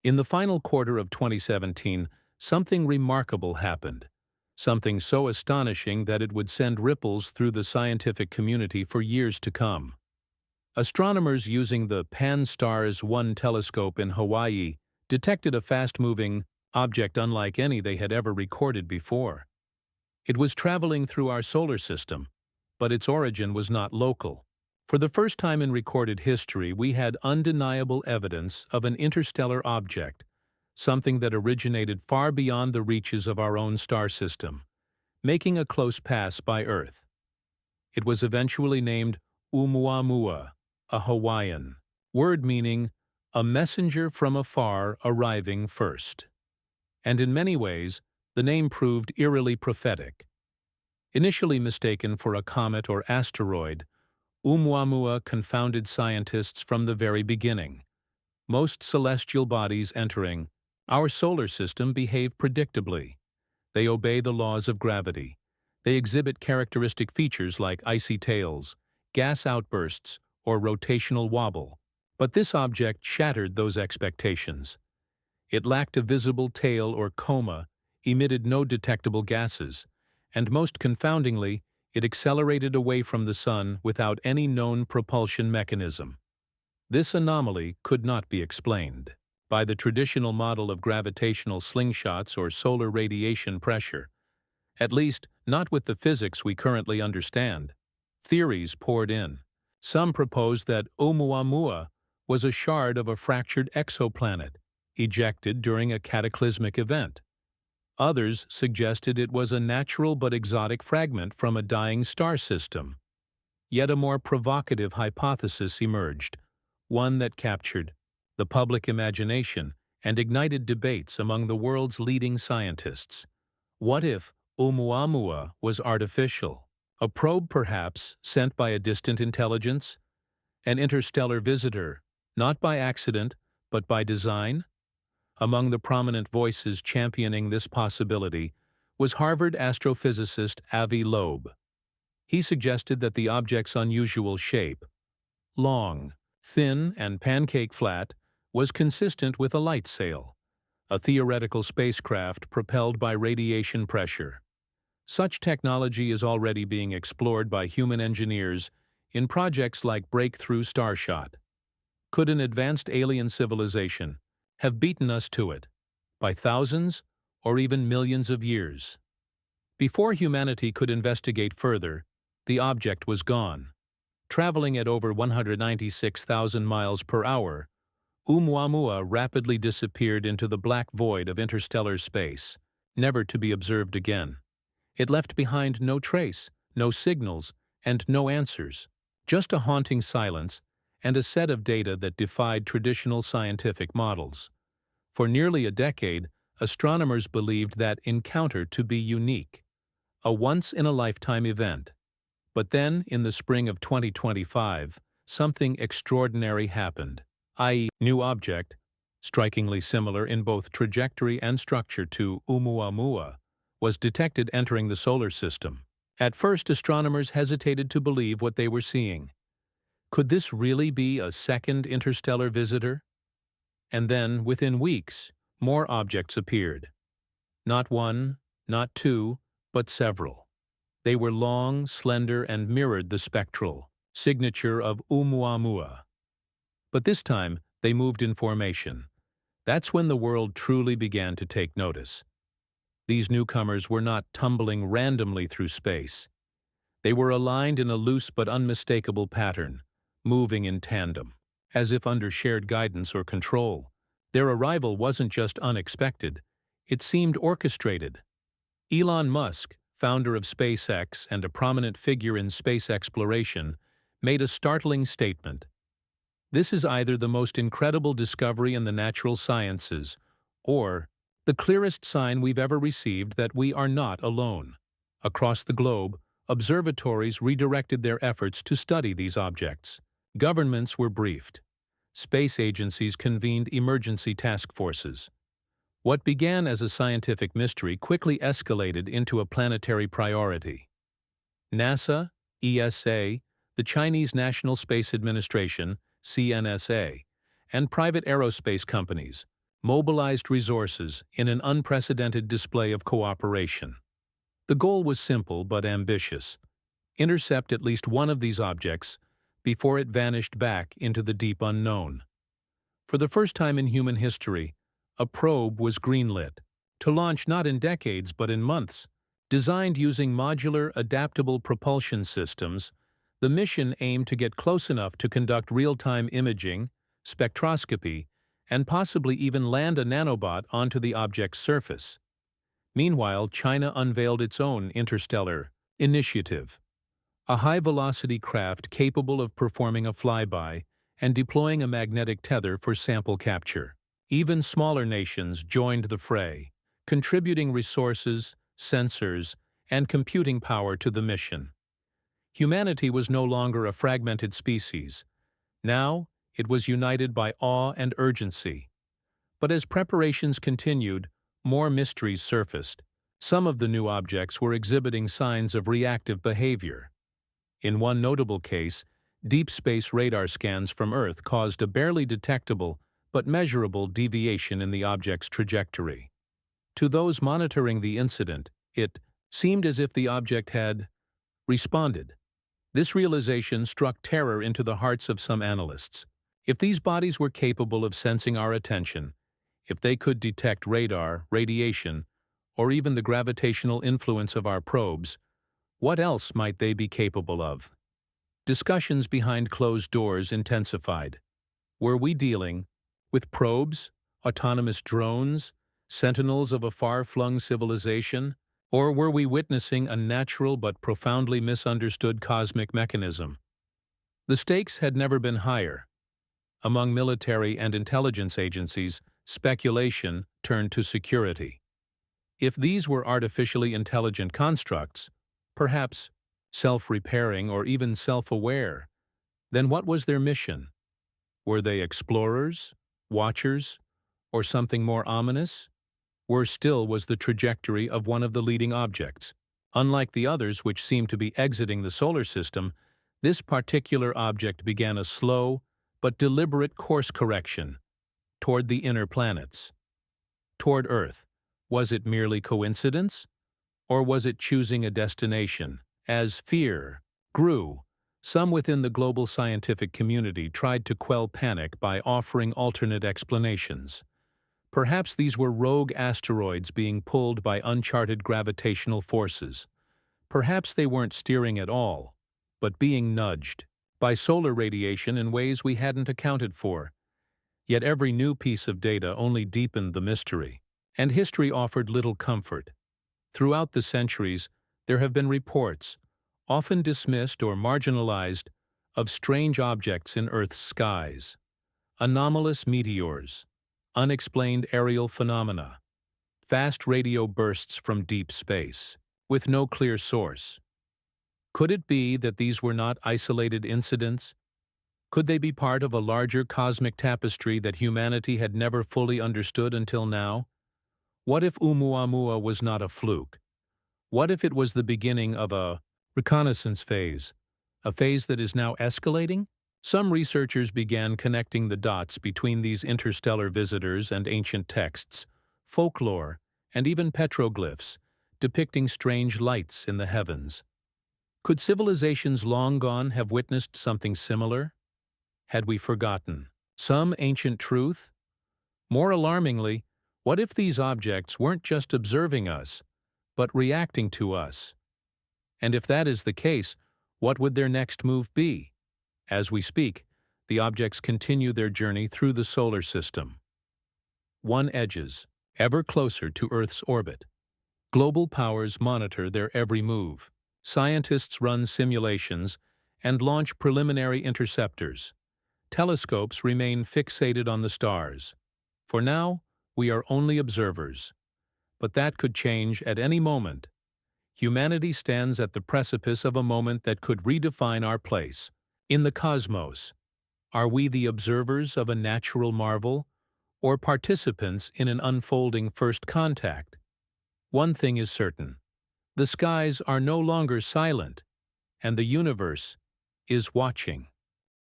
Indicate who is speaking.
Speaker 1: In the final quarter of 2017, something remarkable happened. Something so astonishing that it would send ripples through the scientific community for years to come. Astronomers using the Pan-STARRS-1 telescope in Hawaii detected a fast-moving object unlike any they had ever recorded before. It was traveling through our solar system, but its origin was not local. For the first time in recorded history, we had undeniable evidence of an interstellar object, something that originated far beyond the reaches of our own star system, making a close pass by Earth. It was eventually named Oumuamua, a Hawaiian word meaning a messenger from afar arriving first. And in many ways, the name proved eerily prophetic. Initially mistaken for a comet or asteroid, Oumuamua confounded scientists from the very beginning. Most celestial bodies entering our solar system behave predictably. They obey the laws of gravity. They exhibit characteristic features like icy tails, gas outbursts, or rotational wobble. But this object shattered those expectations. It lacked a visible tail or coma, emitted no detectable gases, and most confoundingly, it accelerated away from the Sun without any known propulsion mechanism. This anomaly could not be explained by the traditional model of gravitational slingshots or solar radiation pressure, at least not with the physics we currently understand. Theories poured in. Some proposed that Oumuamua was a shard of a fractured exoplanet, ejected during a cataclysmic event. Others suggested it was a natural but exotic fragment from a dying star system. Yet a more provocative hypothesis emerged, one that captured the public imagination and ignited debates among the world's leading scientists. What if Oumuamua was artificial? A probe, perhaps, sent by a distant intelligence? An interstellar visitor, not by accident, but by design? Among the prominent voices championing this possibility was Harvard astrophysicist Avi Loeb. He suggested that the object's unusual shape, long, thin, and pancake-flat, was consistent with a light sail, a theoretical spacecraft propelled by radiation pressure. Such technology is already being explored by human engineers in projects like Breakthrough Starshot. Could an advanced alien civilization have beaten us to it by thousands or even millions of years? Before humanity could investigate further, the object was gone. Traveling at over 196,000 miles per hour, Oumuamua rapidly disappeared into the black void of interstellar space, never to be observed again. It left behind no trace, no signals, and no answers, just a haunting silence and a set of data that defied traditional scientific models. For nearly a decade, astronomers believed that encounter to be unique, a once-in-a-lifetime event. But then, in the spring of 2025, something extraordinary happened, i.e., new object, strikingly similar in both trajectory and structure to Oumuamua, was detected entering the solar system. At first, astronomers hesitated to believe what they were seeing. Could this really be a second interstellar visitor? And then, within weeks, more objects appeared. Not one, not two, but several. They were long, slender, and mirrored the spectral signature of Oumuamua. But this time, they moved in formation. That's when the world truly began to take notice. These newcomers were not tumbling randomly through space. They were aligned in a loose but unmistakable pattern, moving in tandem, as if under shared guidance or control. Their arrival wasn't just unexpected, it seemed orchestrated. Elon Musk, founder of SpaceX and a prominent figure in space exploration, made a startling statement. This is either the most incredible discovery in the natural sciences, or the clearest sign we've ever received that we are not alone. Across the globe, observatories redirected their efforts to study these objects. Governments were briefed. Space agencies convened emergency task forces. What began as a scientific mystery quickly escalated into a planetary priority. NASA, ESA, the Chinese National Space Administration, CNSA, and private aerospace companies, mobilized resources in an unprecedented display of cooperation. The goal was simple but ambitious: intercept at least one of these objects before it vanished back into the deep unknown. For the first time in human history, a probe was greenlit, to launch not in decades but in months. Designed using modular, adaptable propulsion systems, the mission aimed to get close enough to conduct real-time imaging, spectroscopy, and possibly even land a nanobot onto the object's surface. Meanwhile, China unveiled its own interstellar initiative, a high-velocity craft capable of performing a flyby and deploying a magnetic tether for sample capture. Even smaller nations joined the fray, contributing resources, sensors, and computing power to the mission. Humanity was no longer a fragmented species. Now, it was united by awe and urgency. But as preparations continued, more mysteries surfaced. Some of the new objects were exhibiting signs of reactive behavior. In one notable case, deep space radar scans from Earth caused a barely detectable but measurable deviation in the object's trajectory. To those monitoring the incident, it seemed as if the object had responded. This realization struck terror into the hearts of some analysts. If these bodies were capable of sensing our attention, if they could detect radar, radiation, or even the gravitational influence of our probes, what else might they be capable of? Discussions behind closed doors intensified. Were we dealing with probes, autonomous drones, sentinels of a far-flung civilization, or were we witnessing a natural but profoundly misunderstood cosmic mechanism? The stakes had never been higher. Among military and intelligence agencies, speculation turned to security. If these were artificially intelligent constructs, perhaps self-repairing or even self-aware, then what was their mission? Were they explorers, watchers, or something more ominous? Worse still was the trajectory of one of the leading objects. Unlike the others which seemed to be exiting the solar system, this particular object began a slow but deliberate course correction toward the inner planets, toward Earth. Was it merely coincidence? Or was it choosing a destination? As fear grew, some within the global scientific community tried to quell panic by offering alternate explanations. Perhaps these were rogue asteroids being pulled by uncharted gravitational forces. Perhaps they weren't steering at all, but being nudged by solar radiation in ways we hadn't accounted for. Yet every new piece of data only deepened the mystery, and history offered little comfort. Throughout the centuries, there have been reports, often dismissed or marginalized, of strange objects in Earth's skies. Anomalous meteors, unexplained aerial phenomena, fast radio bursts from deep space, with no clear source. Could it be that these were not isolated incidents? Could they be part of a larger cosmic tapestry that humanity had never fully understood until now? What if Oumuamua was not a fluke? What if it was the beginning of a reconnaissance phase, a phase that is now escalating? Some researchers began connecting the dots between these interstellar visitors and ancient texts, folklore, and even petroglyphs, depicting strange lights in the heavens. Could civilizations long gone have witnessed something similar? Had we forgotten some ancient truth? More alarmingly, what if these objects weren't just observing us, but reacting to us? And if that is the case, what would their next move be? As we speak, the objects continue their journey through the solar system. One edges ever closer to Earth's orbit. Global powers monitor their every move. Scientists run simulations and launch preliminary interceptors. Telescopes remain fixated on the stars. For now, we are only observers. But that could change at any moment. Humanity stands at the precipice of a moment that could redefine our place in the cosmos. Are we the observers of a natural marvel, or participants in an unfolding first contact? One thing is certain: the skies are no longer silent, and the universe is watching.